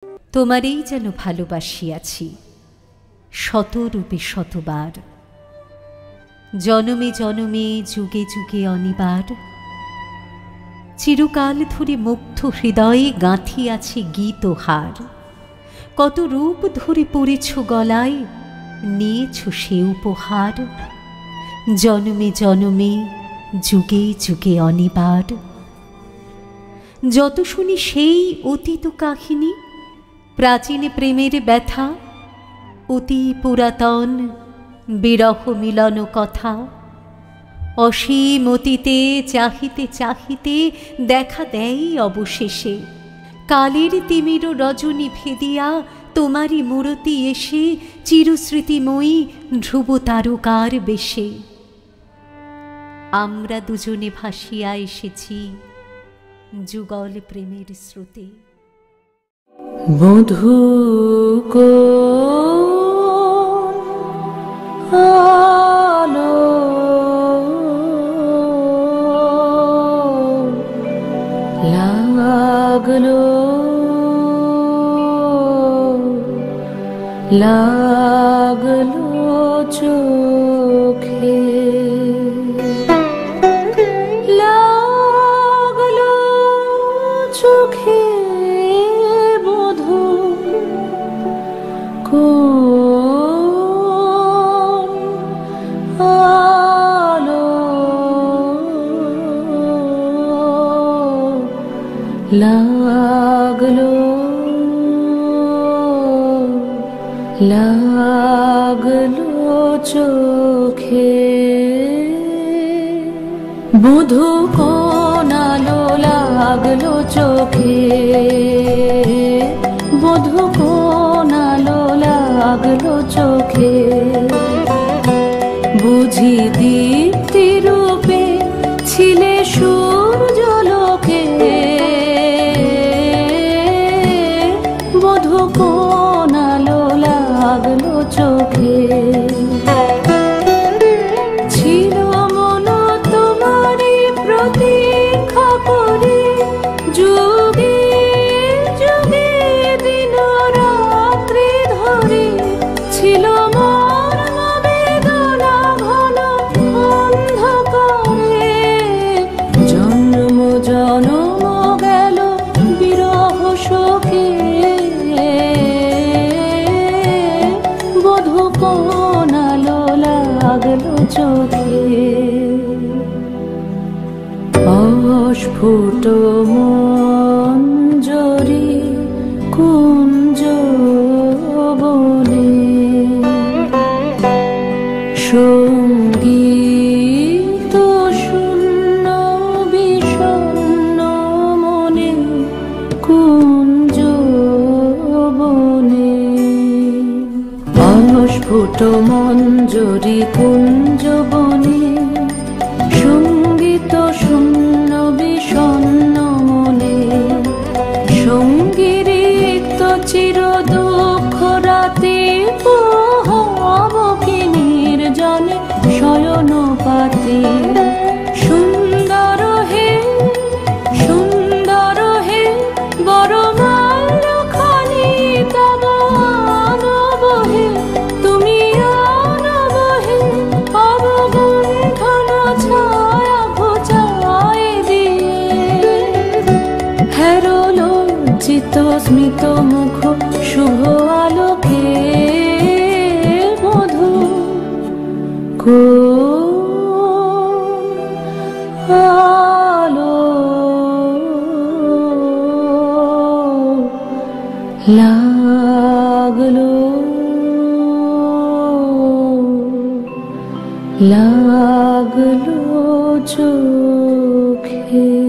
তোমারেই যেন ভালোবাসিয়াছি শতরূপে শতবার, জনমে জনমে যুগে যুগে অনিবার। চিরকাল ধরে মুগ্ধ হৃদয়ে গাঁথিয়াছে গীতহার, কত রূপ ধরে পড়েছ গলায়, নিয়েছ সে উপহার। জনমে জনমে যুগে যুগে অনিবার। যত শুনি সেই অতীত কাহিনী, প্রাচীন প্রেমের ব্যথা, অতি পুরাতন বিরহ মিলন কথা। অসীম অতীতে চাহিতে চাহিতে দেখা দেয় অবশেষে, কালের তিমির রজনী ভেদিয়া তোমারই মূরতি এসে চিরস্মৃতিময়ী ধ্রুব তারকার বেশে। আমরা দুজনে ভাসিয়া এসেছি যুগল প্রেমের স্রোতে। বধূ আলো লাগলো লাগলো চোখে, লাগলো চোখে বধূ কোন আলো লাগলো লাগলো চোখে। বধূ কোন আলো লাগলো চোখে, বধূ কোন আলো লাগলো চোখে। বুঝি দীপ্তি রূপে ছিলে সূর্যলোকে, বধূ কোন আলো লাগলো চোখে। ছিল মন তোমারই প্রতীক্ষা করে, যুগে যুগে দিন রাত্রি ধরে। ছিল মোর বেদনা ঘন অন্ধকারে, জন্ম জনম গেল বিরহ শোকে। বধূ কোন আলো লাগলো চোখে। অস্ফুট মঞ্জরি কুঞ্জ বনে, সঙ্গীত শূন্য বিষণ্ণ মনে কুঞ্জ বনে। অস্ফুট মঞ্জরি কুঞ্জ বনে, সঙ্গীত শূন্য বিষণ্ণ মনে। সঙ্গীরিক্ত চির দুঃখ রাতে পোহাব কি নির্জনে শয়ন পাতে। সুন্দর হে সুন্দর হে বড় মাল্যখানি তব আনব হে, তুমি আনব হে অবগুণ্ঠন ছায়া ঘোচায় দিয়ে। হেরো লজ্জিত স্মিত মুখ শুভ আলোকে, বধূ কোন আলো লাগলো লাগলো চোখে।